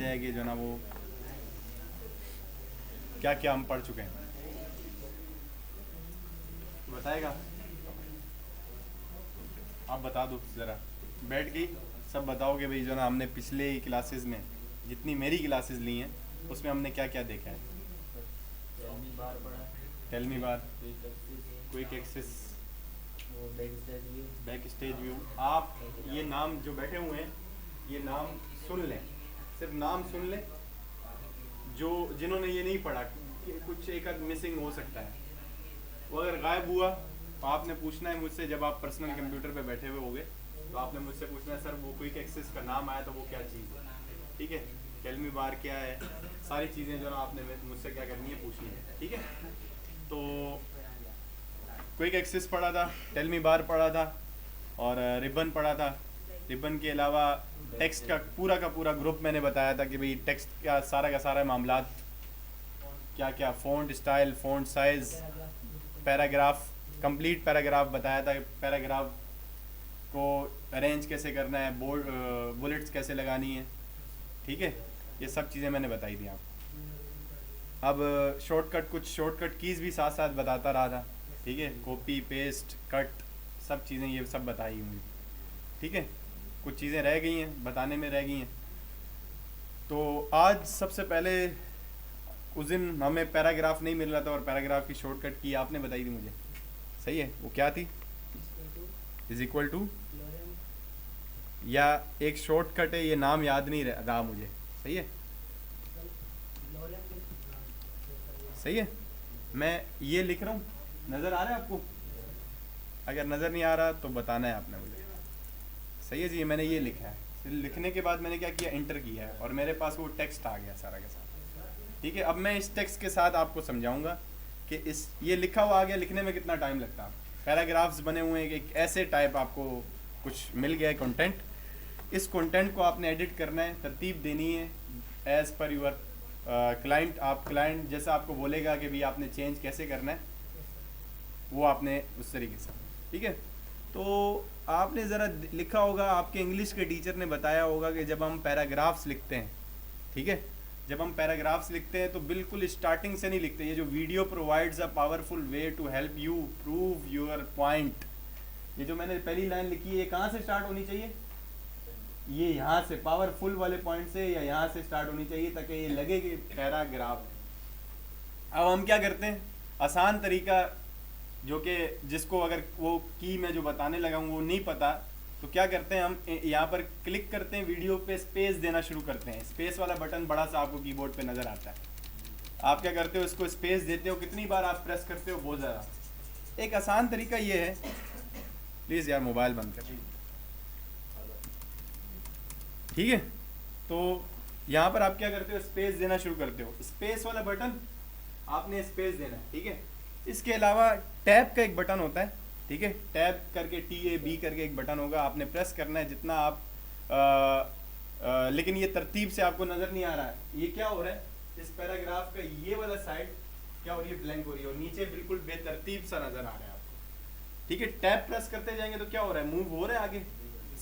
जाएगी जो ना वो क्या क्या हम पढ़ चुके हैं, बताएगा। आप बता दो ज़रा बैठ के सब बताओगे भाई जो ना हमने पिछले क्लासेस में जितनी मेरी क्लासेस ली हैं उसमें हमने क्या क्या देखा है। टेल मी बार पढ़ा, टेल मी बार, क्विक एक्सेस, क्विक एक्सेस, वो back stage view, back stage view. आप ये नाम जो बैठे हुए हैं ये नाम सुन लें, सिर्फ नाम सुन लें। जो जिन्होंने ये नहीं पढ़ा कि कुछ एक आध मिसिंग हो सकता है, वो अगर गायब हुआ तो आपने पूछना है मुझसे। जब आप पर्सनल कंप्यूटर पे बैठे हुए होगे तो आपने मुझसे पूछना है सर वो क्विक एक्सेस का नाम आया तो वो क्या चीज़ है, ठीक है। टेल मी बार क्या है, सारी चीज़ें जो ना आपने मुझसे क्या करनी है, पूछनी है, ठीक है। तो क्विक एक्सेस पढ़ा था, टेल मी बार पढ़ा था और रिबन पढ़ा था। रिबन के अलावा टेक्स्ट का पूरा ग्रुप मैंने बताया था कि भाई टेक्स्ट का सारा मामलात क्या क्या, font style, font size, paragraph, complete paragraph बताया था। पैराग्राफ को अरेंज कैसे करना है, बुलेट्स कैसे लगानी है, ठीक है। ये सब चीज़ें मैंने बताई थी आपको। अब कुछ शॉर्टकट कीज़ भी साथ साथ बताता रहा था, ठीक है। कॉपी पेस्ट कट सब चीज़ें ये सब बताई हुई, ठीक है। कुछ चीज़ें रह गई हैं, बताने में रह गई हैं। तो आज सबसे पहले उस दिन हमें पैराग्राफ नहीं मिल रहा था और पैराग्राफ की शॉर्टकट की आपने बताई थी मुझे, सही है। वो क्या थी, इज इक्वल टू, या एक शॉर्टकट है, ये नाम याद नहीं रहा मुझे, सही है, सही है। मैं ये लिख रहा हूँ, नज़र आ रहा है आपको? अगर नज़र नहीं आ रहा तो बताना है आपने मुझे, सही है जी। मैंने ये लिखा है, फिर लिखने के बाद मैंने क्या किया, इंटर किया है और मेरे पास वो टेक्स्ट आ गया सारा के साथ, ठीक है। अब मैं इस टेक्स्ट के साथ आपको समझाऊंगा कि इस ये लिखा हुआ आ गया, लिखने में कितना टाइम लगता है। पैराग्राफ्स बने हुए हैं, एक ऐसे टाइप आपको कुछ मिल गया है कंटेंट। इस कंटेंट को आपने एडिट करना है, तरतीब देनी है एज़ पर यूर क्लाइंट। आप क्लाइंट जैसा आपको बोलेगा कि भाई आपने चेंज कैसे करना है, वो आपने उस तरीके से, ठीक है। तो आपने ज़रा लिखा होगा, आपके इंग्लिश के टीचर ने बताया होगा कि जब हम पैराग्राफ्स लिखते हैं, ठीक है, जब हम पैराग्राफ्स लिखते हैं तो बिल्कुल स्टार्टिंग से नहीं लिखते। ये जो video provides a powerful way to help you prove your point, ये जो मैंने पहली लाइन लिखी है, ये कहाँ से स्टार्ट होनी चाहिए, ये यहाँ से, पावरफुल वाले पॉइंट से या यहाँ से स्टार्ट होनी चाहिए ताकि ये लगे कि पैराग्राफ। अब हम क्या करते हैं, आसान तरीका, जो कि जिसको अगर वो की मैं जो बताने लगा हूँ वो नहीं पता, तो क्या करते हैं, हम यहाँ पर क्लिक करते हैं, वीडियो पे स्पेस देना शुरू करते हैं। स्पेस वाला बटन बड़ा सा आपको कीबोर्ड पे नज़र आता है। आप क्या करते हो, इसको स्पेस देते हो, कितनी बार आप प्रेस करते हो, बहुत ज़्यादा। एक आसान तरीका ये है, प्लीज़ यार मोबाइल बंद कर, ठीक है। तो यहाँ पर आप क्या करते हो, स्पेस देना शुरू करते हो, स्पेस वाला बटन आपने स्पेस देना है, ठीक है। इसके अलावा टैब का एक बटन होता है, ठीक है, टैब करके TAB करके एक बटन होगा, आपने प्रेस करना है जितना आप लेकिन ये तरतीब से आपको नज़र नहीं आ रहा है। ये क्या हो रहा है, इस पैराग्राफ का ये वाला साइड क्या हो रही है, ब्लैंक हो रही है और नीचे बिल्कुल बेतरतीब सा नज़र आ रहा है आपको, ठीक है। टैब प्रेस करते जाएंगे तो क्या हो रहा है, मूव हो रहा है आगे।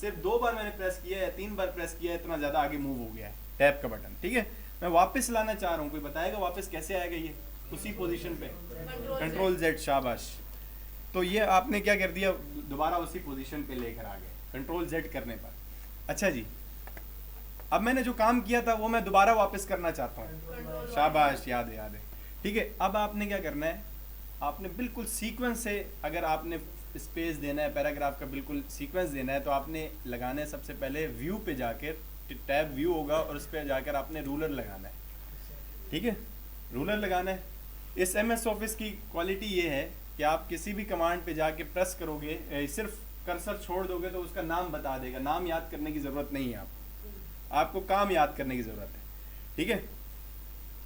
सिर्फ 2 बार मैंने प्रेस किया है या 3 बार प्रेस किया है, इतना ज़्यादा आगे मूव हो गया है टैब का बटन, ठीक है। मैं वापस लाना चाह रहा हूँ, कोई बताएगा वापस कैसे आएगा ये, उसी पोजीशन पे, कंट्रोल Z, शाबाश। तो ये आपने क्या कर दिया, दोबारा उसी पोजीशन पे लेकर आ गए कंट्रोल Z करने पर। अच्छा जी, अब मैंने जो काम किया था वो मैं दोबारा वापस करना चाहता हूँ, शाबाश, याद है, ठीक है। अब आपने क्या करना है, आपने बिल्कुल सीक्वेंस से, अगर आपने स्पेस देना है, पैराग्राफ का बिल्कुल सीक्वेंस देना है, तो आपने लगाना है सबसे पहले व्यू पे जाकर, टैब व्यू होगा और उस पर जाकर आपने रूलर लगाना है, ठीक है, रूलर लगाना है। इस MS ऑफिस की क्वालिटी ये है कि आप किसी भी कमांड पे जाके प्रेस करोगे, सिर्फ कर्सर छोड़ दोगे तो उसका नाम बता देगा। नाम याद करने की ज़रूरत नहीं है आपको काम याद करने की ज़रूरत है, ठीक है,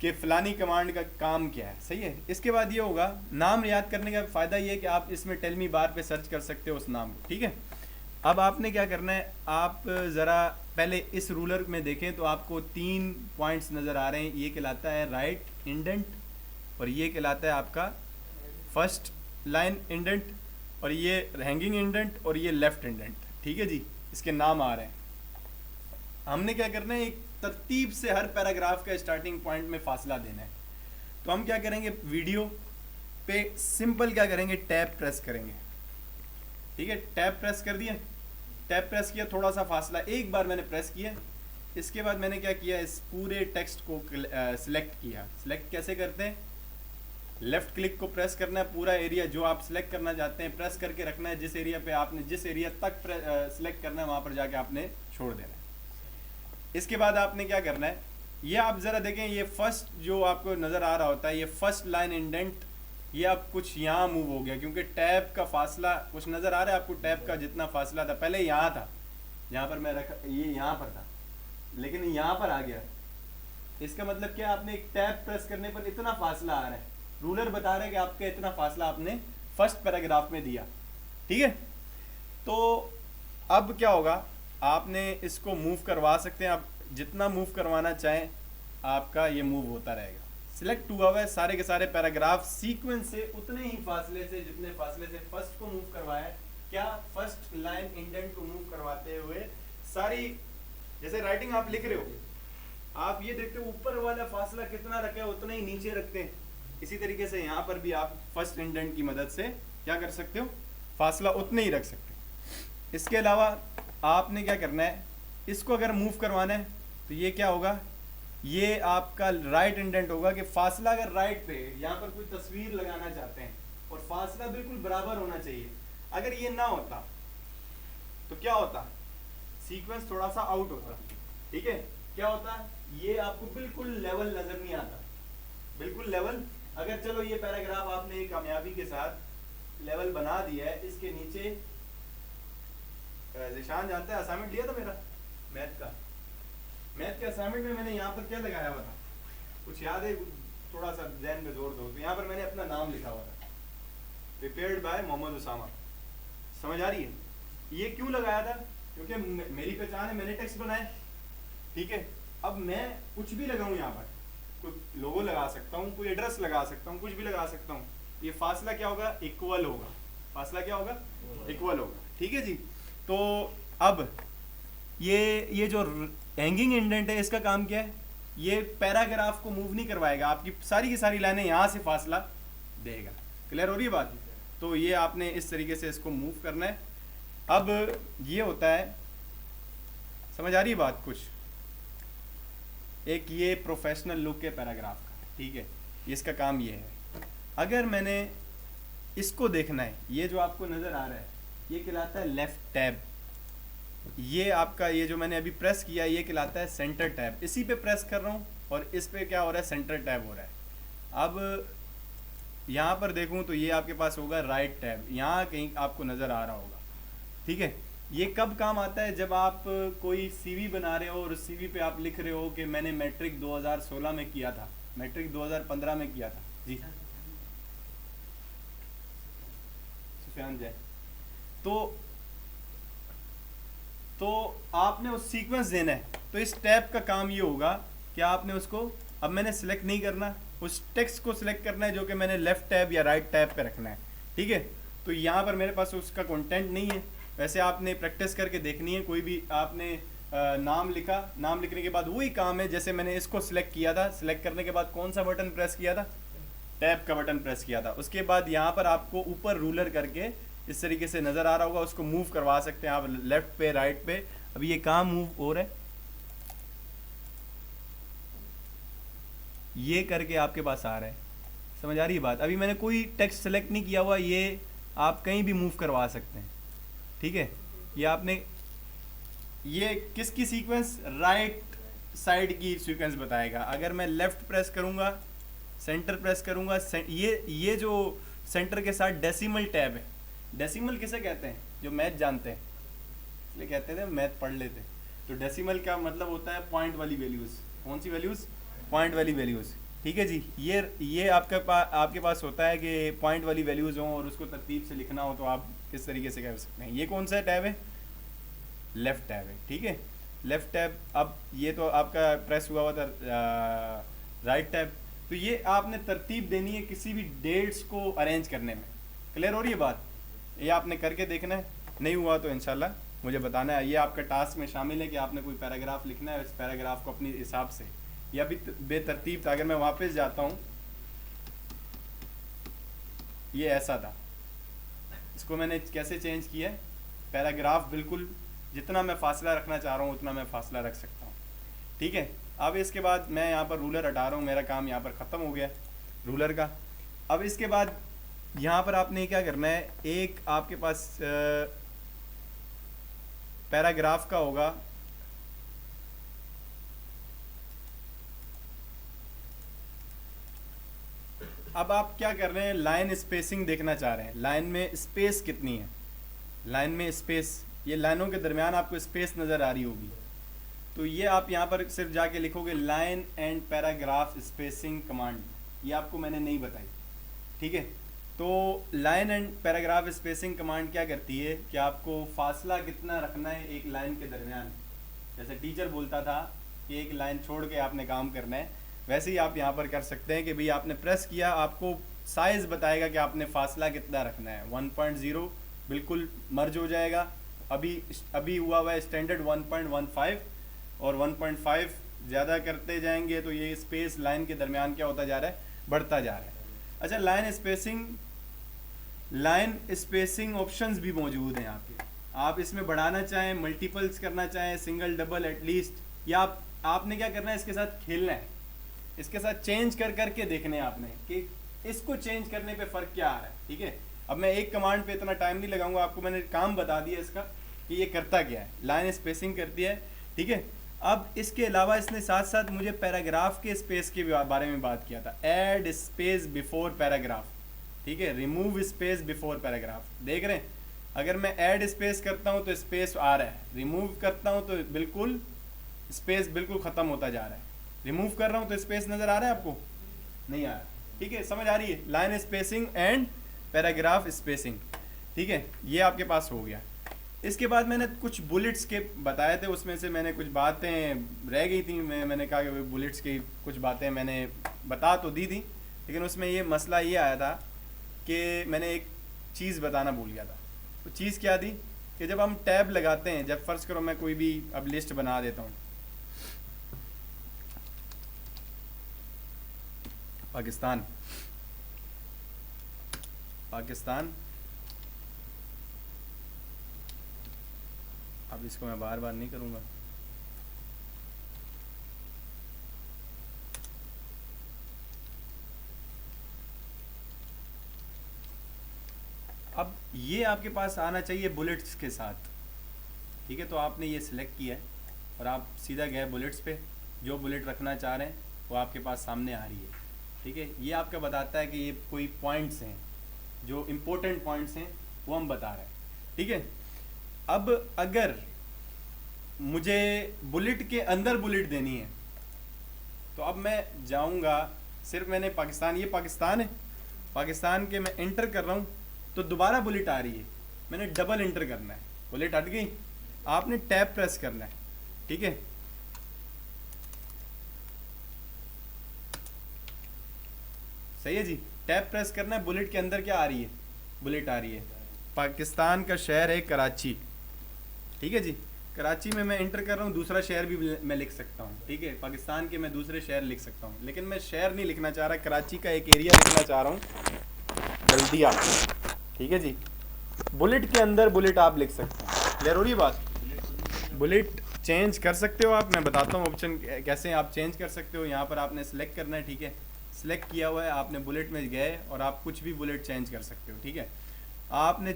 कि फ़लानी कमांड का काम क्या है, सही है। इसके बाद ये होगा, नाम याद करने का फ़ायदा ये है कि आप इसमें टेल मी बार पे सर्च कर सकते हो उस नाम को, ठीक है। अब आपने क्या करना है, आप ज़रा पहले इस रूलर में देखें तो आपको 3 पॉइंट्स नज़र आ रहे हैं। ये कहलाता है राइट इंडेंट और ये कहलाता है आपका फर्स्ट लाइन इंडेंट और ये हैंगिंग इंडेंट और ये लेफ्ट इंडेंट, ठीक है जी। इसके नाम आ रहे हैं। हमने क्या करना है, एक तरतीब से हर पैराग्राफ का स्टार्टिंग पॉइंट में फासला देना है। तो हम क्या करेंगे, वीडियो पे सिंपल क्या करेंगे, टैब प्रेस करेंगे। ठीक है, टैब प्रेस कर दिया, टैब प्रेस किया, थोड़ा सा फासला एक बार मैंने प्रेस किया। इसके बाद मैंने क्या किया, इस पूरे टेक्स्ट को सिलेक्ट किया। सिलेक्ट कैसे करते हैं, लेफ्ट क्लिक को प्रेस करना है, पूरा एरिया जो आप सिलेक्ट करना चाहते हैं प्रेस करके रखना है। जिस एरिया पे आपने जिस एरिया तक सिलेक्ट करना है वहाँ पर जाके आपने छोड़ देना है। इसके बाद आपने क्या करना है, ये आप ज़रा देखें, ये फर्स्ट जो आपको नज़र आ रहा होता है, ये फर्स्ट लाइन इंडेंट, ये अब कुछ यहाँ मूव हो गया क्योंकि टैब का फासला कुछ नज़र आ रहा है आपको। टैब का जितना फासला था पहले यहाँ था, यहाँ पर मैं रखा, ये यहाँ पर था, लेकिन यहाँ पर आ गया। इसका मतलब क्या, आपने एक टैब प्रेस करने पर इतना फासला आ रहा है, रूलर बता रहा है कि आपका इतना फासला आपने फर्स्ट पैराग्राफ में दिया। ठीक है, तो अब क्या होगा, आपने इसको मूव करवा सकते हैं, आप जितना मूव करवाना चाहें आपका ये मूव होता रहेगा। सिलेक्ट हुआ हुआ है सारे के सारे पैराग्राफ सीक्वेंस से उतने ही फासले से जितने फासले से फर्स्ट को मूव करवाया है। क्या, फर्स्ट लाइन इंडेंट को मूव करवाते हुए सारी, जैसे राइटिंग आप लिख रहे हो, आप ये देखते हो ऊपर वाला फासला कितना रखा है उतना ही नीचे रखते हैं। इसी तरीके से यहाँ पर भी आप फर्स्ट इंडेंट की मदद से क्या कर सकते हो, फासला उतने ही रख सकते हो। इसके अलावा आपने क्या करना है, इसको अगर मूव करवाना है तो ये क्या होगा, ये आपका राइट इंडेंट होगा कि फासला अगर राइट पे, यहाँ पर कोई तस्वीर लगाना चाहते हैं और फासला बिल्कुल बराबर होना चाहिए। अगर ये ना होता तो क्या होता, सीक्वेंस थोड़ा सा आउट होता। ठीक है, क्या होता, ये आपको बिल्कुल लेवल नजर नहीं आता, बिल्कुल लेवल। अगर चलो ये पैराग्राफ आपने कामयाबी के साथ लेवल बना दिया है, इसके नीचे जिशान जानता है असाइनमेंट लिया था मेरा मैथ का, मैथ के असाइनमेंट में मैंने यहाँ पर क्या लगाया हुआ था, कुछ याद है, थोड़ा सा ज़हन में जोर दो। तो यहाँ पर मैंने अपना नाम लिखा हुआ था, प्रिपेयर्ड बाय मोहम्मद उसामा। समझ आ रही है, ये क्यों लगाया था, क्योंकि मेरी पहचान है, मैंने टेक्स्ट बनाया। ठीक है, अब मैं कुछ भी लगाऊं, यहाँ पर कोई लोगो लगा सकता हूँ, कोई एड्रेस लगा सकता हूँ, कुछ भी लगा सकता हूँ। ये फासला क्या होगा, इक्वल होगा, फासला क्या होगा, इक्वल होगा। ठीक है जी, तो अब ये जो हैंगिंग इंडेंट है इसका काम क्या है, ये पैराग्राफ को मूव नहीं करवाएगा, आपकी सारी की सारी लाइनें यहाँ से फासला देगा। क्लियर हो रही है बात, तो ये आपने इस तरीके से इसको मूव करना है। अब ये होता है, समझ आ रही है बात कुछ, एक ये प्रोफेशनल लुक है पैराग्राफ का। ठीक है, इसका काम ये है। अगर मैंने इसको देखना है, ये जो आपको नज़र आ रहा है ये कहलाता है लेफ्ट टैब, ये आपका ये जो मैंने अभी प्रेस किया ये कहलाता है सेंटर टैब। इसी पे प्रेस कर रहा हूँ और इस पे क्या हो रहा है, सेंटर टैब हो रहा है। अब यहाँ पर देखूँ तो ये आपके पास होगा राइट टैब, यहाँ कहीं आपको नज़र आ रहा होगा। ठीक है, ये कब काम आता है, जब आप कोई सीवी बना रहे हो और उस सीवी पे आप लिख रहे हो कि मैंने मैट्रिक 2016 में किया था, मैट्रिक 2015 में किया था। जी सुफियान जय, तो आपने उस सीक्वेंस देना है। तो इस टैब का काम ये होगा कि आपने उसको, अब मैंने सिलेक्ट नहीं करना, उस टेक्स्ट को सिलेक्ट करना है जो कि मैंने लेफ्ट टैब या राइट टैब पे रखना है। ठीक है, तो यहाँ पर मेरे पास उसका कंटेंट नहीं है। वैसे आपने प्रैक्टिस करके देखनी है, कोई भी आपने नाम लिखा, नाम लिखने के बाद वही काम है जैसे मैंने इसको सिलेक्ट किया था। सिलेक्ट करने के बाद कौन सा बटन प्रेस किया था, टैब का बटन प्रेस किया था। उसके बाद यहाँ पर आपको ऊपर रूलर करके इस तरीके से नज़र आ रहा होगा, उसको मूव करवा सकते हैं आप लेफ्ट पे राइट पे। अभी ये काम मूव हो रहा है, ये करके आपके पास आ रहा है। समझ आ रही है बात, अभी मैंने कोई टेक्स्ट सेलेक्ट नहीं किया हुआ, ये आप कहीं भी मूव करवा सकते हैं। ठीक है, ये आपने, ये किसकी सीक्वेंस, राइट साइड की सीक्वेंस बताएगा। अगर मैं लेफ्ट प्रेस करूँगा, सेंटर प्रेस करूँगा, ये जो सेंटर के साथ डेसिमल टैब है। डेसिमल किसे कहते हैं, जो मैथ जानते हैं इसलिए कहते थे, मैथ पढ़ लेते। तो डेसिमल का मतलब होता है पॉइंट वाली वैल्यूज़। कौन सी वैल्यूज़, पॉइंट वाली वैल्यूज़। ठीक है जी, ये आपके पास होता है कि पॉइंट वाली वैल्यूज़ हों और उसको तरतीब से लिखना हो तो आप किस तरीके से कर सकते हैं। ये कौन सा टैब है, लेफ़्ट टैब है। ठीक है, लेफ़्ट टैब। अब ये तो आपका प्रेस हुआ था राइट टैब। तो ये आपने तरतीब देनी है किसी भी डेट्स को अरेंज करने में। क्लियर हो रही है बात, ये आपने करके देखना है, नहीं हुआ तो इंशाल्लाह मुझे बताना है। ये आपका टास्क में शामिल है कि आपने कोई पैराग्राफ लिखना है, इस पैराग्राफ को अपने हिसाब से या भी बेतरतीब था। अगर मैं वापस जाता हूँ, ये ऐसा था, इसको मैंने कैसे चेंज किया है, पैराग्राफ बिल्कुल जितना मैं फासला रखना चाह रहा हूँ उतना मैं फासला रख सकता हूँ, ठीक है। अब इसके बाद मैं यहाँ पर रूलर हटा रहा हूँ, मेरा काम यहाँ पर ख़त्म हो गया रूलर का। अब इसके बाद यहाँ पर आपने क्या करना है, एक आपके पास पैराग्राफ का होगा, अब आप क्या कर रहे हैं, लाइन स्पेसिंग देखना चाह रहे हैं, लाइन में स्पेस कितनी है, लाइन में स्पेस, ये लाइनों के दरमियान आपको स्पेस नज़र आ रही होगी, तो ये आप यहाँ पर सिर्फ जाके लिखोगे line and paragraph spacing command, ये आपको मैंने नहीं बताई, ठीक है। तो line and paragraph spacing command क्या करती है कि आपको फासला कितना रखना है एक लाइन के दरमियान, जैसे टीचर बोलता था कि एक लाइन छोड़ के आपने काम करना है, वैसे ही आप यहाँ पर कर सकते हैं कि भाई आपने प्रेस किया, आपको साइज़ बताएगा कि आपने फासला कितना रखना है। 1.0 बिल्कुल मर्ज हो जाएगा, अभी हुआ है स्टैंडर्ड 1.15 और 1.5 ज़्यादा करते जाएंगे तो ये स्पेस लाइन के दरमियान क्या होता जा रहा है, बढ़ता जा रहा है। अच्छा, लाइन स्पेसिंग ऑप्शंस भी मौजूद हैं यहाँ पे, आप इसमें बढ़ाना चाहें, मल्टीपल्स करना चाहें, सिंगल डबल एटलीस्ट, या आपने क्या करना है, इसके साथ खेलना है, इसके साथ चेंज कर करके देखने हैं आपने कि इसको चेंज करने पे फ़र्क क्या आ रहा है, ठीक है। अब मैं एक कमांड पे इतना टाइम नहीं लगाऊंगा, आपको मैंने काम बता दिया इसका कि ये करता क्या है, लाइन स्पेसिंग करती है, ठीक है। अब इसके अलावा इसने साथ साथ मुझे पैराग्राफ के स्पेस के बारे में बात किया था, ऐड स्पेस बिफोर पैराग्राफ, ठीक है, रिमूव स्पेस बिफोर पैराग्राफ। देख रहे हैं, अगर मैं ऐड स्पेस करता हूँ तो स्पेस आ रहा है, रिमूव करता हूँ तो बिल्कुल स्पेस बिल्कुल ख़त्म होता जा रहा है, रिमूव कर रहा हूँ तो स्पेस नज़र आ रहा है आपको, नहीं आ रहा, ठीक है, समझ आ रही है, line spacing and paragraph spacing, ठीक है, ये आपके पास हो गया। इसके बाद मैंने कुछ बुलेट्स के बताए थे, उसमें से मैंने कुछ बातें रह गई थी, मैंने कहा कि बुलेट्स की कुछ बातें मैंने बता तो दी थी, लेकिन उसमें ये मसला ये आया था कि मैंने एक चीज़ बताना भूल गया था। वो चीज़ क्या थी कि जब हम टैब लगाते हैं, जब फ़र्ज़ करो मैं कोई भी अब लिस्ट बना देता हूँ, पाकिस्तान, अब इसको मैं बार बार नहीं करूँगा, अब ये आपके पास आना चाहिए बुलेट्स के साथ, ठीक है। तो आपने ये सिलेक्ट किया है और आप सीधा गए बुलेट्स पे, जो बुलेट रखना चाह रहे हैं वो आपके पास सामने आ रही है, ठीक है। ये आपका बताता है कि ये कोई पॉइंट्स हैं, जो इम्पोर्टेंट पॉइंट्स हैं वो हम बता रहे हैं, ठीक है। अब अगर मुझे बुलेट के अंदर बुलेट देनी है तो अब मैं जाऊंगा, सिर्फ मैंने पाकिस्तान, ये पाकिस्तान है, पाकिस्तान के मैं इंटर कर रहा हूँ तो दोबारा बुलेट आ रही है, मैंने डबल इंटर करना है, बुलेट हट गई, आपने टैब प्रेस करना है, ठीक है। सही है जी, टैब प्रेस करना है, बुलेट के अंदर क्या आ रही है, बुलेट आ रही है, पाकिस्तान का शहर है कराची, ठीक है जी। कराची में मैं इंटर कर रहा हूँ, दूसरा शहर भी मैं लिख सकता हूँ, ठीक है, पाकिस्तान के मैं दूसरे शहर लिख सकता हूँ, लेकिन मैं शहर नहीं लिखना चाह रहा, कराची का एक एरिया लिखना चाह रहा हूँ, जल्दिया, ठीक है जी। बुलेट के अंदर बुलेट आप लिख सकते हैं, क्लियर हो रही बात, बुलेट चेंज कर सकते हो आप, मैं बताता हूँ ऑप्शन कैसे आप चेंज कर सकते हो। यहाँ पर आपने सेलेक्ट करना है, ठीक है, सिलेक्ट किया हुआ है आपने, बुलेट में गए और आप कुछ भी बुलेट चेंज कर सकते हो, ठीक है। आपने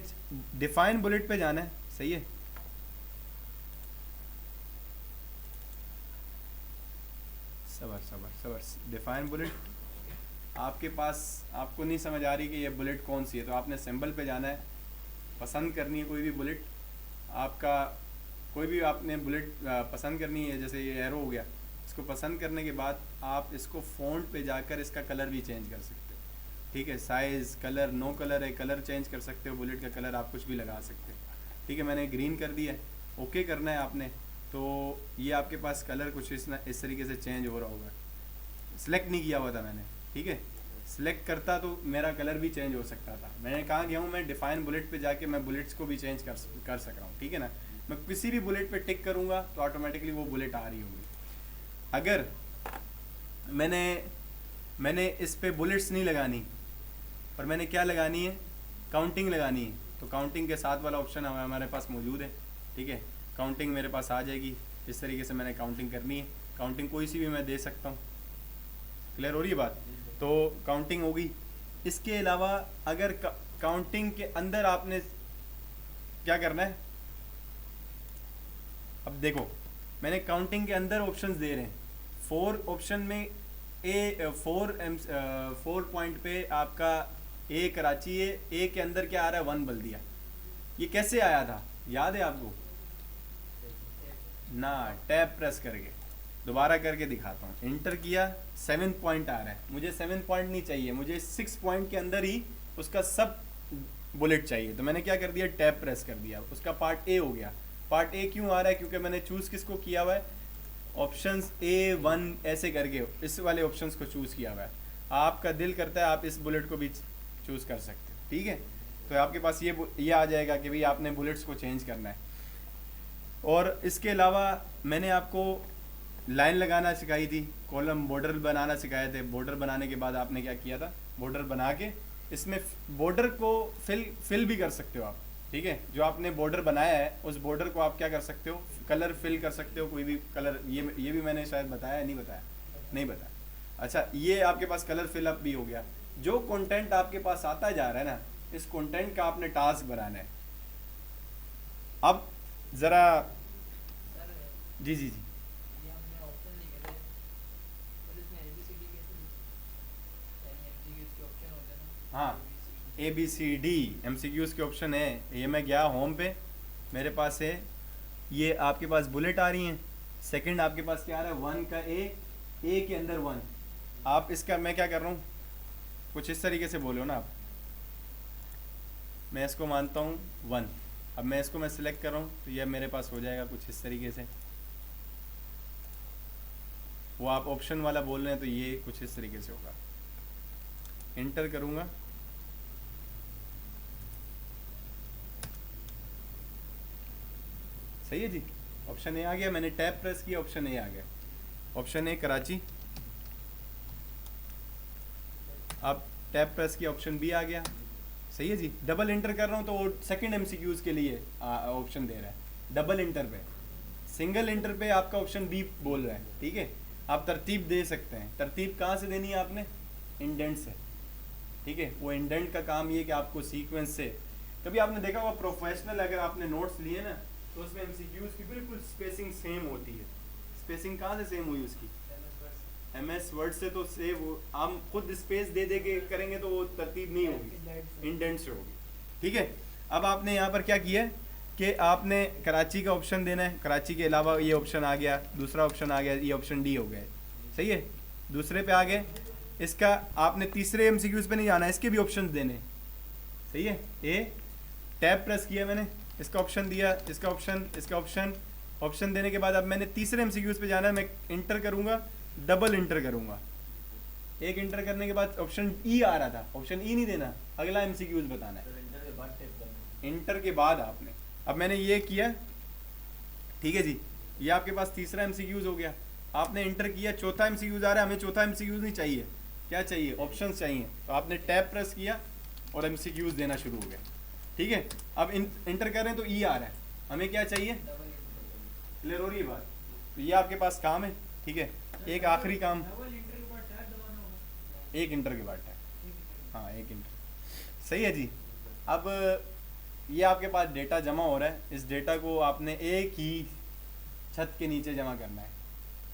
डिफाइन बुलेट पे जाना है, सही है, सबर डिफाइन बुलेट, आपके पास, आपको नहीं समझ आ रही कि ये बुलेट कौन सी है तो आपने सिंबल पे जाना है, पसंद करनी है कोई भी बुलेट, आपका कोई भी आपने बुलेट पसंद करनी है, जैसे ये एरो हो गया, इसको पसंद करने के बाद आप इसको फ़ॉन्ट पे जाकर इसका कलर भी चेंज कर सकते हो, ठीक है, साइज़, कलर, नो कलर है, कलर चेंज कर सकते हो, बुलेट का कलर आप कुछ भी लगा सकते हो, ठीक है। मैंने ग्रीन कर दिया है, ओके करना है आपने, तो ये आपके पास कलर कुछ इस तरीके से चेंज हो रहा होगा, सिलेक्ट नहीं किया हुआ था मैंने, ठीक है, सिलेक्ट करता तो मेरा कलर भी चेंज हो सकता था, मैंने कहाँ गया हूँ, मैं डिफाइन बुलेट पे जाके मैं बुलेट्स को भी चेंज कर सक रहा हूँ, ठीक है ना। मैं किसी भी बुलेट पे टिक करूँगा तो ऑटोमेटिकली वो बुलेट आ रही होगी। अगर मैंने इस पे बुलेट्स नहीं लगानी पर मैंने क्या लगानी है, काउंटिंग लगानी है, तो काउंटिंग के साथ वाला ऑप्शन हमारे पास मौजूद है। ठीक है, काउंटिंग मेरे पास आ जाएगी। इस तरीके से मैंने काउंटिंग करनी है। काउंटिंग कोई सी भी मैं दे सकता हूँ। क्लियर हो रही है बात? तो काउंटिंग होगी। इसके अलावा अगर काउंटिंग के अंदर आपने क्या करना है, अब देखो मैंने काउंटिंग के अंदर ऑप्शंस दे रहे हैं। 4 ऑप्शन में फोर पॉइंट पे आपका ए कराची है, ए के अंदर क्या आ रहा है 1 बल्दिया। ये कैसे आया था याद है आपको? ना, टैब प्रेस करके। दोबारा करके दिखाता हूँ। इंटर किया, 7 पॉइंट आ रहा है। मुझे 7 पॉइंट नहीं चाहिए, मुझे 6 पॉइंट के अंदर ही उसका सब बुलेट चाहिए। तो मैंने क्या कर दिया, टैब प्रेस कर दिया। उसका पार्ट ए हो गया। पार्ट ए क्यों आ रहा है? क्योंकि मैंने चूज़ किसको किया हुआ है, ऑप्शंस A1 ऐसे करके इस वाले ऑप्शंस को चूज़ किया हुआ है। आपका दिल करता है आप इस बुलेट को भी चूज़ कर सकते हो। ठीक है, तो आपके पास ये आ जाएगा कि भाई आपने बुलेट्स को चेंज करना है। और इसके अलावा मैंने आपको लाइन लगाना सिखाई थी, कॉलम बॉर्डर बनाना सिखाए थे। बॉर्डर बनाने के बाद आपने क्या किया था, बॉर्डर बना के इसमें बॉर्डर को फिल भी कर सकते हो आप। ठीक है, जो आपने बॉर्डर बनाया है उस बॉर्डर को आप क्या कर सकते हो, कलर फिल कर सकते हो, कोई भी कलर। ये भी मैंने शायद बताया, नहीं बताया? नहीं बताया। अच्छा, ये आपके पास कलर फिलअप भी हो गया। जो कंटेंट आपके पास आता जा रहा है ना, इस कंटेंट का आपने टास्क बनाना है। अब ज़रा जी जी जी ये हमने ऑप्शन लिखे थे और इसमें ABCD कैसे यानी MCQs के ऑप्शन होते हैं ना। हाँ, ABCD MCQs के ऑप्शन है। ये मैं गया होम पे, मेरे पास है, ये आपके पास बुलेट आ रही हैं। सेकंड आपके पास क्या आ रहा है, 1 का ए के अंदर 1। आप इसका, मैं क्या कर रहा हूँ, कुछ इस तरीके से बोलो ना आप। मैं इसको मानता हूँ 1। अब मैं इसको मैं सिलेक्ट कर रहा हूँ तो यह मेरे पास हो जाएगा कुछ इस तरीके से। वो आप ऑप्शन वाला बोल रहे हैं तो ये कुछ इस तरीके से होगा। इंटर करूँगा, सही है जी। ऑप्शन ए आ गया, मैंने टैब प्रेस किया, ऑप्शन ए आ गया। Option A Karachi. अब टैब प्रेस किया, ऑप्शन बी आ गया। सही है जी। डबल इंटर कर रहा हूँ तो वो सेकंड एमसीक्यूज के लिए ऑप्शन दे रहा है। डबल इंटर पे, सिंगल इंटर पे आपका ऑप्शन बी बोल रहा है। ठीक है, आप तरतीब दे सकते हैं। तरतीब कहाँ से देनी है आपने, इंडेंट से। ठीक है, वो इंडेंट का काम ये कि आपको सीक्वेंस से, कभी आपने देखा होगा प्रोफेशनल अगर आपने नोट्स लिए ना तो उसमें एमसीक्यूज की बिल्कुल स्पेसिंग सेम होती है। स्पेसिंग कहाँ से सेम हुई उसकी, MS वर्ड से तो सेव। हम खुद स्पेस दे दे के करेंगे तो वो तरतीब नहीं होगी, इंडेंट से होगी। ठीक है, अब आपने यहाँ पर क्या किया है कि आपने कराची का ऑप्शन देना है। कराची के अलावा ये ऑप्शन आ गया, दूसरा ऑप्शन आ गया, ये ऑप्शन डी हो गया। सही है, दूसरे पे आ गए। इसका आपने तीसरे MCQs पे नहीं जाना है, इसके भी ऑप्शन देने। सही है, ए टैब प्रेस किया मैंने, इसका ऑप्शन दिया, इसका ऑप्शन, इसका ऑप्शन। ऑप्शन देने के बाद अब मैंने तीसरे MCQs पे जाना है। मैं इंटर करूँगा, डबल इंटर करूँगा। एक इंटर करने के बाद ऑप्शन ई आ रहा था, ऑप्शन ई नहीं देना, अगला MCQs बताना है। तो इंटर के बाद टेप करना। इंटर के बाद आपने, अब मैंने ये किया। ठीक है जी, ये आपके पास तीसरा MCQs हो गया। आपने इंटर किया, चौथा MCQs आ रहा है। हमें चौथा MCQs नहीं चाहिए, क्या चाहिए, ऑप्शंस चाहिए। तो आपने टैब प्रेस किया और MCQs देना शुरू हो गया। ठीक है, अब इंटर कर रहे हैं तो ई आ रहा है, हमें क्या चाहिए, क्लियर हो रही है बात? तो ये आपके पास काम है। ठीक है, एक आखिरी काम, एक इंटर के बाद टैब, हाँ एक इंटर। सही है जी। अब ये आपके पास डेटा जमा हो रहा है। इस डेटा को आपने एक ही छत के नीचे जमा करना है।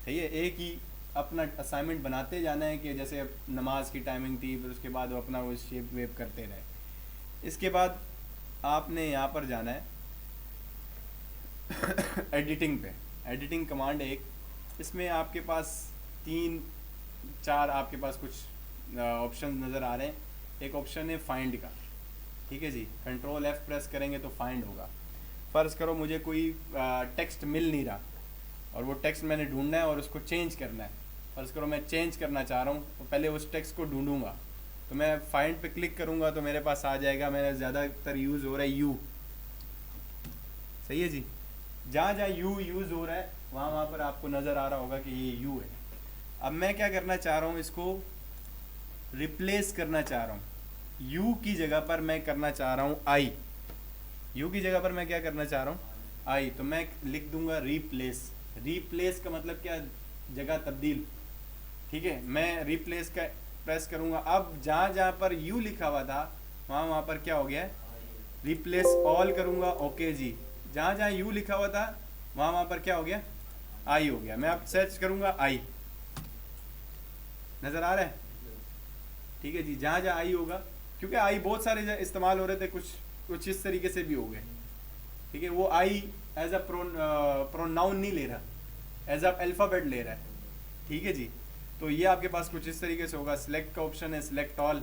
सही है, एक ही अपना असाइनमेंट बनाते जाना है कि जैसे अब नमाज की टाइमिंग थी, फिर उसके बाद वो अपना वो शेप वेप करते रहे। इसके बाद आपने यहाँ पर जाना है एडिटिंग पे। एडिटिंग कमांड एक, इसमें आपके पास 3-4 आपके पास कुछ ऑप्शन नज़र आ रहे हैं। एक ऑप्शन है फाइंड का। ठीक है जी, कंट्रोल F प्रेस करेंगे तो फाइंड होगा। फ़र्ज़ करो मुझे कोई टेक्स्ट मिल नहीं रहा और वो टेक्स्ट मैंने ढूंढना है और उसको चेंज करना है। फ़र्ज़ करो मैं चेंज करना चाह रहा हूँ तो पहले उस टेक्स्ट को ढूंढूंगा। तो मैं फाइंड पे क्लिक करूँगा तो मेरे पास आ जाएगा, मेरा ज़्यादातर यूज़ हो रहा है यू। सही है जी, जहाँ जहाँ यू यूज़ हो रहा है वहाँ वहाँ पर आपको नज़र आ रहा होगा कि ये यू है। अब मैं क्या करना चाह रहा हूँ, इसको रिप्लेस करना चाह रहा हूँ। यू की जगह पर मैं करना चाह रहा हूँ आई। यू की जगह पर मैं क्या करना चाह रहा हूँ, आई। तो मैं लिख दूंगा रिप्लेस। रिप्लेस का मतलब क्या, जगह तब्दील। ठीक है, मैं रिप्लेस का प्रेस करूंगा। अब जहाँ जहाँ पर यू लिखा हुआ था वहाँ वहाँ पर क्या हो गया, रिप्लेस ऑल करूंगा, ओके जी। जहाँ जहाँ यू लिखा हुआ था वहाँ वहाँ पर क्या हो गया, आई हो गया। मैं अब सर्च करूंगा आई, नज़र आ रहा है? ठीक है जी, जहाँ जहाँ आई होगा, क्योंकि आई बहुत सारे इस्तेमाल हो रहे थे, कुछ इस तरीके से भी हो गए। ठीक है, वो आई एज अ प्रोनाउन नहीं ले रहा, एज अ अल्फ़ाबेट ले रहा है। ठीक है जी, तो ये आपके पास कुछ इस तरीके से होगा। सिलेक्ट का ऑप्शन है, सिलेक्ट ऑल।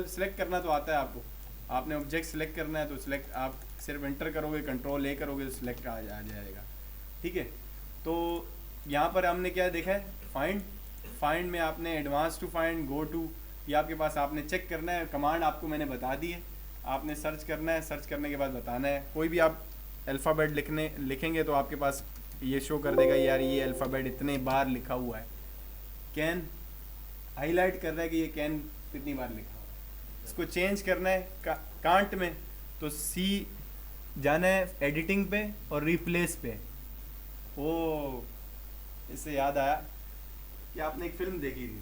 सिलेक्ट करना तो आता है आपको। आपने ऑब्जेक्ट सिलेक्ट करना है तो सिलेक्ट, आप सिर्फ एंटर करोगे, कंट्रोल ए करोगे तो सिलेक्ट आ जाएगा। ठीक है, तो यहाँ पर हमने क्या देखा है, फाइंड में आपने advance to find, go to, ये आपके पास आपने चेक करना है। कमांड आपको मैंने बता दी है, आपने सर्च करना है, सर्च करने के बाद बताना है। कोई भी आप अल्फ़ाबेट लिखेंगे तो आपके पास ये शो कर देगा यार ये अल्फ़ाबेट इतने बार लिखा हुआ है। कैन हाईलाइट कर रहा है कि ये कैन कितनी बार लिखा हुआ है। इसको चेंज करना है कांट में, तो सी जाना है एडिटिंग पे और रिप्लेस पे। ओ, इससे याद आया कि आपने एक फिल्म देखी थी,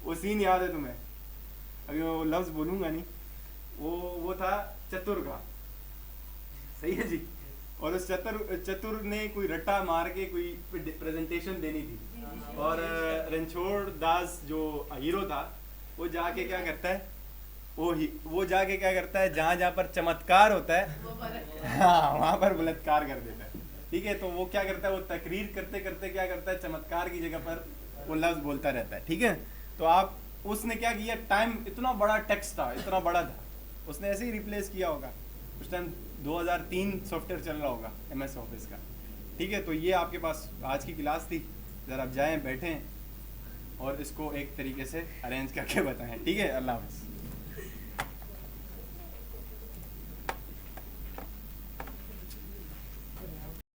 वो सीन याद है तुम्हें? अभी वो लफ्ज़ बोलूँगा नहीं, वो था चतुर का, सही है जी। और उस चतुर ने कोई रट्टा मार के कोई प्रेजेंटेशन देनी थी, और रणछोड़ दास जो हीरो था वो जाके क्या करता है, वो जाके क्या करता है, जहाँ जहाँ पर चमत्कार होता है हाँ वहाँ पर बलात्कार कर देता है। ठीक है, तो वो क्या करता है, वो तकरीर करते करते क्या करता है, चमत्कार की जगह पर वो लफ्ज़ बोलता रहता है। ठीक है, तो आप, उसने क्या किया, टाइम इतना बड़ा टेक्स्ट था, इतना बड़ा था, उसने ऐसे ही रिप्लेस किया होगा। उस टाइम 2003 सॉफ्टवेयर चल रहा होगा MS ऑफिस का। ठीक है, तो ये आपके पास आज की क्लास थी। ज़रा आप जाएँ, बैठें और इसको एक तरीके से अरेंज करके बताएं। ठीक है, अल्लाह हाफ़िज़।